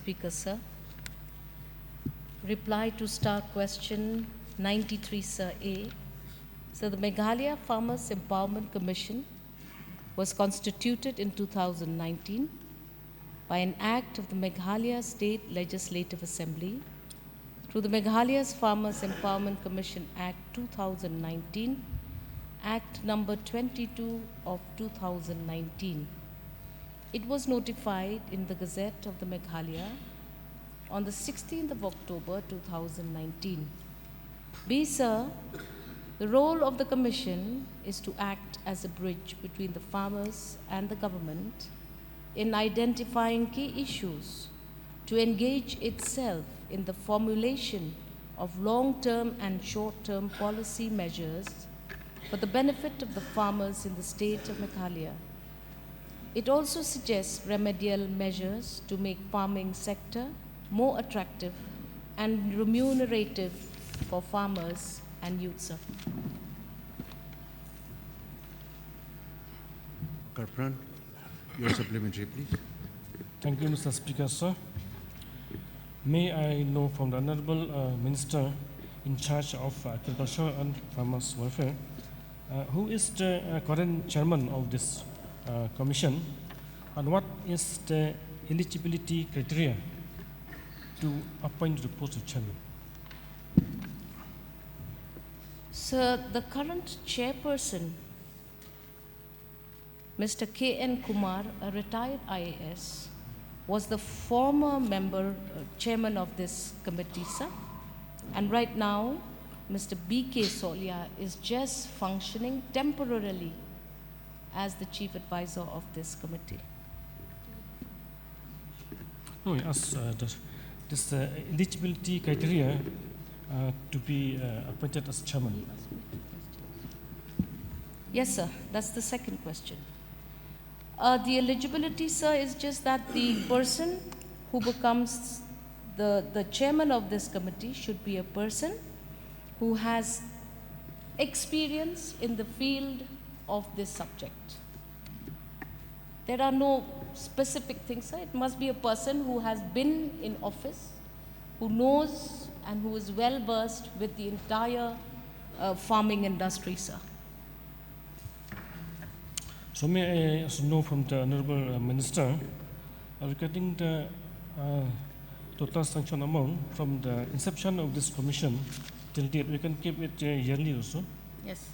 Speaker, sir. Reply to Star Question 93, Sir A. So the Meghalaya Farmers Empowerment Commission was constituted in 2019 by an act of the Meghalaya State Legislative Assembly through the Meghalaya's Farmers Empowerment Commission Act 2019, Act number 22 of 2019. It was notified in the Gazette of the Meghalaya on the 16th of October 2019. B. Sir, the role of the Commission is to act as a bridge between the farmers and the government in identifying key issues, to engage itself in the formulation of long-term and short-term policy measures for the benefit of the farmers in the state of Meghalaya. It also suggests remedial measures to make farming sector more attractive and remunerative for farmers and youth, sir. Karpran, your supplementary, please. Thank you, Mr. Speaker, sir. May I know from the Honorable Minister in charge of Agriculture and Farmers Welfare, who is the current chairman of this commission, and what is the eligibility criteria to appoint the post of chairman? Sir, the current chairperson, Mr. K.N. Kumar, a retired IAS, was the former member, chairman of this committee, sir. And right now, Mr. B.K. Solia is just functioning temporarily as the chief advisor of this committee. No, yes, this eligibility criteria to be appointed as chairman. Yes, sir, that's the second question. The eligibility, sir, is just that the person who becomes the chairman of this committee should be a person who has experience in the field of this subject. There are no specific things, sir. It must be a person who has been in office, who knows and who is well versed with the entire farming industry, sir. So may I also know from the Honorable Minister regarding the total sanction amount from the inception of this commission till date, we can keep it yearly also? Yes.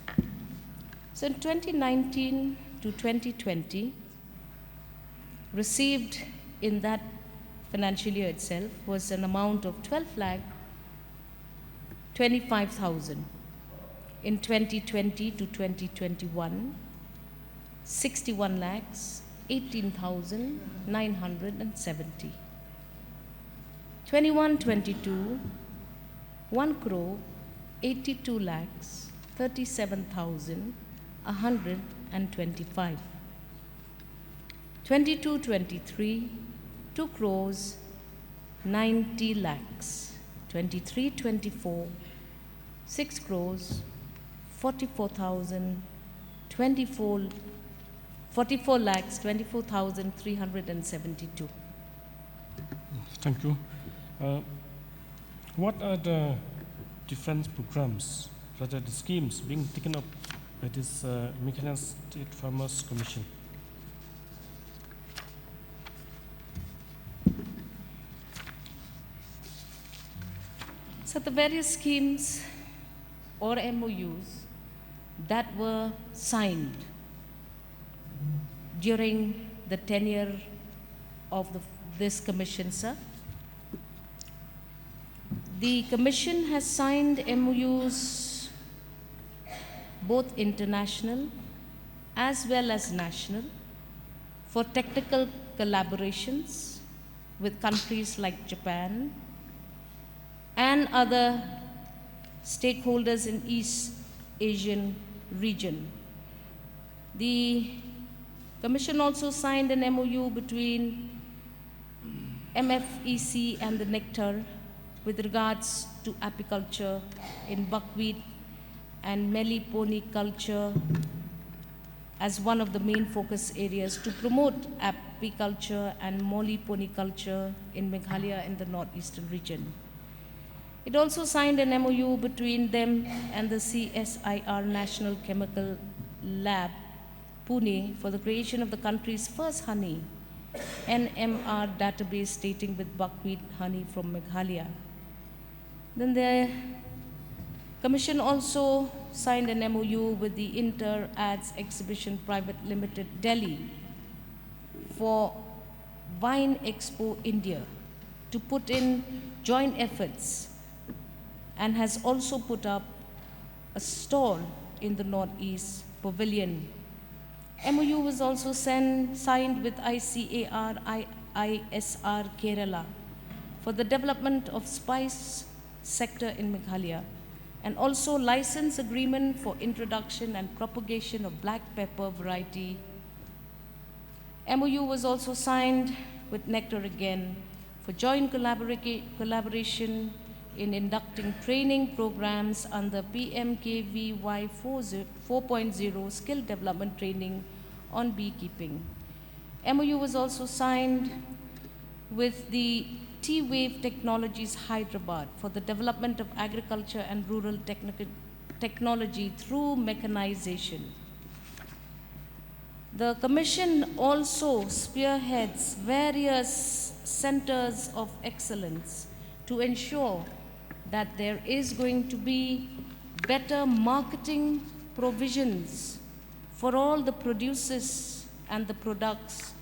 So in 2019 to 2020, received in that financial year itself was an amount of 12,25,000. In 2020 to 2021, 61 lakhs 18,970. 21-22, 1 crore 82 lakhs 37,125. 22-23, 2 crores 90 lakhs. 23-24, 6 crores 44 lakhs 24,372. Thank you. What are the defense programs, rather the schemes being taken up by this Meghalaya State Farmers Commission? So the various schemes or MOUs that were signed during the tenure of this commission, sir. The commission has signed MOUs both international as well as national for technical collaborations with countries like Japan and other stakeholders in East Asian region. The Commission also signed an MOU between MFEC and the Nectar with regards to apiculture in buckwheat and meliponiculture as one of the main focus areas to promote apiculture and Moli poniculture in Meghalaya in the northeastern region. It also signed an MOU between them and the CSIR National Chemical Lab, Pune, for the creation of the country's first honey NMR database stating with buckwheat honey from Meghalaya. Then the Commission also signed an MOU with the Inter Ads Exhibition Private Limited, Delhi, for Wine Expo India to put in joint efforts, and has also put up a stall in the Northeast Pavilion. MOU was also signed with ICAR ISR Kerala for the development of spice sector in Meghalaya, and also license agreement for introduction and propagation of black pepper variety. MOU was also signed with Nectar again for joint collaboration in inducting training programs under PMKVY 4.0 skill development training on beekeeping. MOU was also signed with the T-Wave Technologies Hyderabad for the development of agriculture and rural technology through mechanization. The Commission also spearheads various centers of excellence to ensure that there is going to be better marketing provisions for all the producers and the products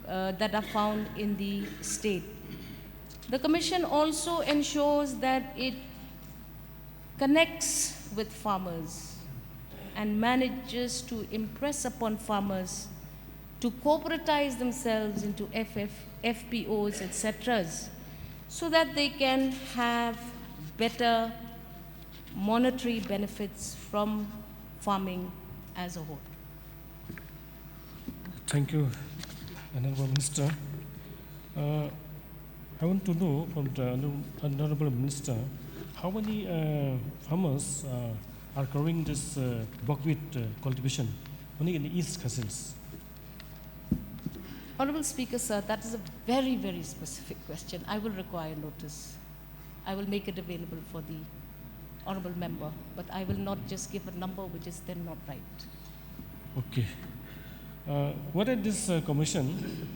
that are found in the state. The Commission also ensures that it connects with farmers and manages to impress upon farmers to cooperatize themselves into FPOs, etc., so that they can have better monetary benefits from farming as a whole. Thank you, Honorable Minister. I want to know from the Honorable Minister, how many farmers are growing this buckwheat cultivation only in the East Cossils? Honorable Speaker, sir, that is a very, very specific question. I will require notice. I will make it available for the honorable member, but I will not just give a number which is then not right. Okay. What is this commission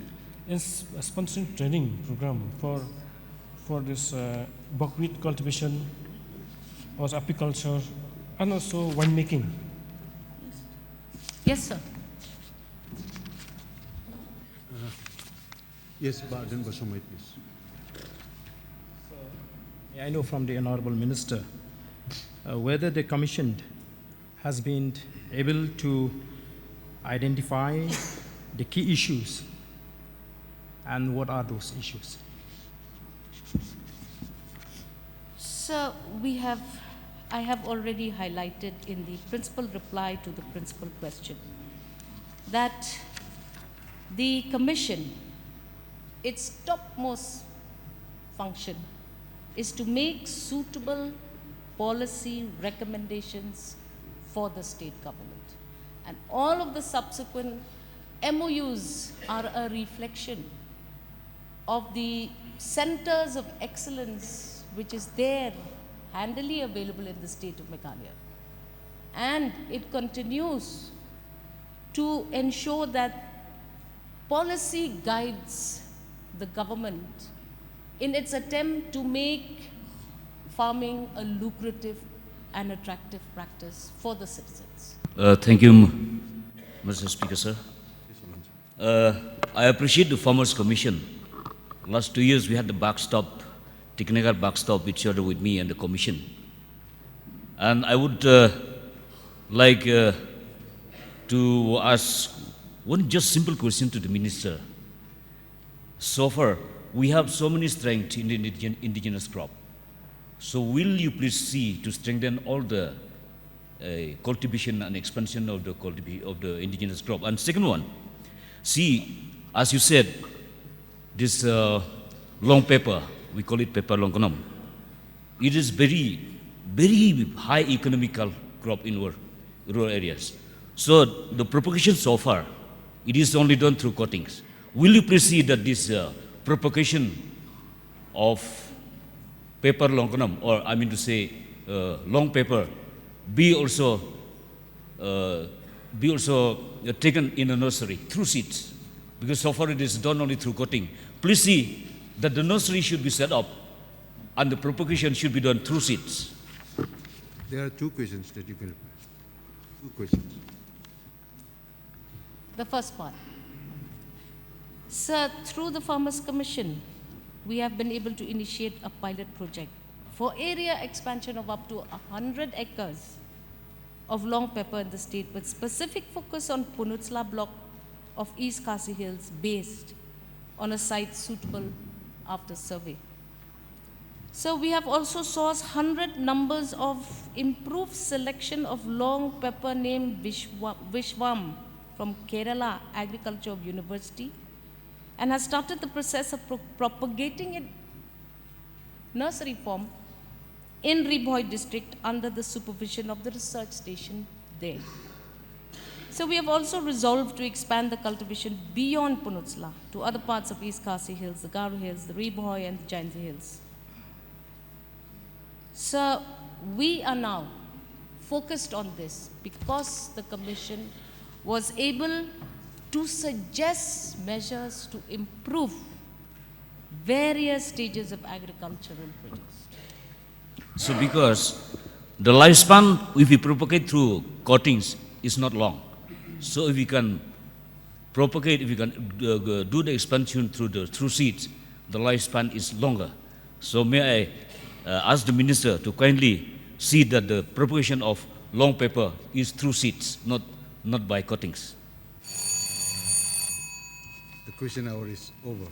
is sponsoring training program for this buckwheat cultivation or apiculture and also winemaking? Yes, sir. Yes, Baden Basumai, please. I know from the Honorable Minister whether the Commission has been able to identify the key issues and what are those issues? Sir, I have already highlighted in the principal reply to the principal question that the Commission, its topmost function is to make suitable policy recommendations for the state government. And all of the subsequent MOUs are a reflection of the centers of excellence which is there, handily available in the state of Meghalaya. And it continues to ensure that policy guides the government in its attempt to make farming a lucrative and attractive practice for the citizens. Thank you, Mr. Speaker, sir. I appreciate the Farmers Commission. Last 2 years we had the backstop, technical backstop, which shared with me and the Commission. And I would like to ask one just simple question to the Minister. So far, we have so many strengths in the indigenous crop. So will you please see to strengthen all the cultivation and expansion of the indigenous crop? And second one, see, as you said, this long pepper, we call it pepper longkonam. It is very, very high economical crop in our rural areas. So the propagation so far it is only done through cuttings. Will you please see that this propagation of paper longanum, or I mean to say long paper, be also taken in a nursery through seeds, because so far it is done only through cutting. Please see that the nursery should be set up and the propagation should be done through seeds. There are two questions that you can reply. Two questions. The first part. Sir, through the Farmers Commission, we have been able to initiate a pilot project for area expansion of up to 100 acres of long pepper in the state, with specific focus on Punutsla block of East Khasi Hills, based on a site suitable after survey. So we have also sourced 100 numbers of improved selection of long pepper named Vishwam from Kerala Agriculture University, and has started the process of propagating it nursery form in Ribhoi district under the supervision of the research station there. So we have also resolved to expand the cultivation beyond Punutsla to other parts of East Khasi Hills, the Garo Hills, the Ribhoi and the Jainzi Hills. So we are now focused on this because the Commission was able to suggest measures to improve various stages of agricultural produce. So because the lifespan, if we propagate through cuttings, is not long. So if we can propagate, if we can do the expansion through seeds, the lifespan is longer. So may I ask the Minister to kindly see that the propagation of long pepper is through seeds, not by cuttings. The question hour is over.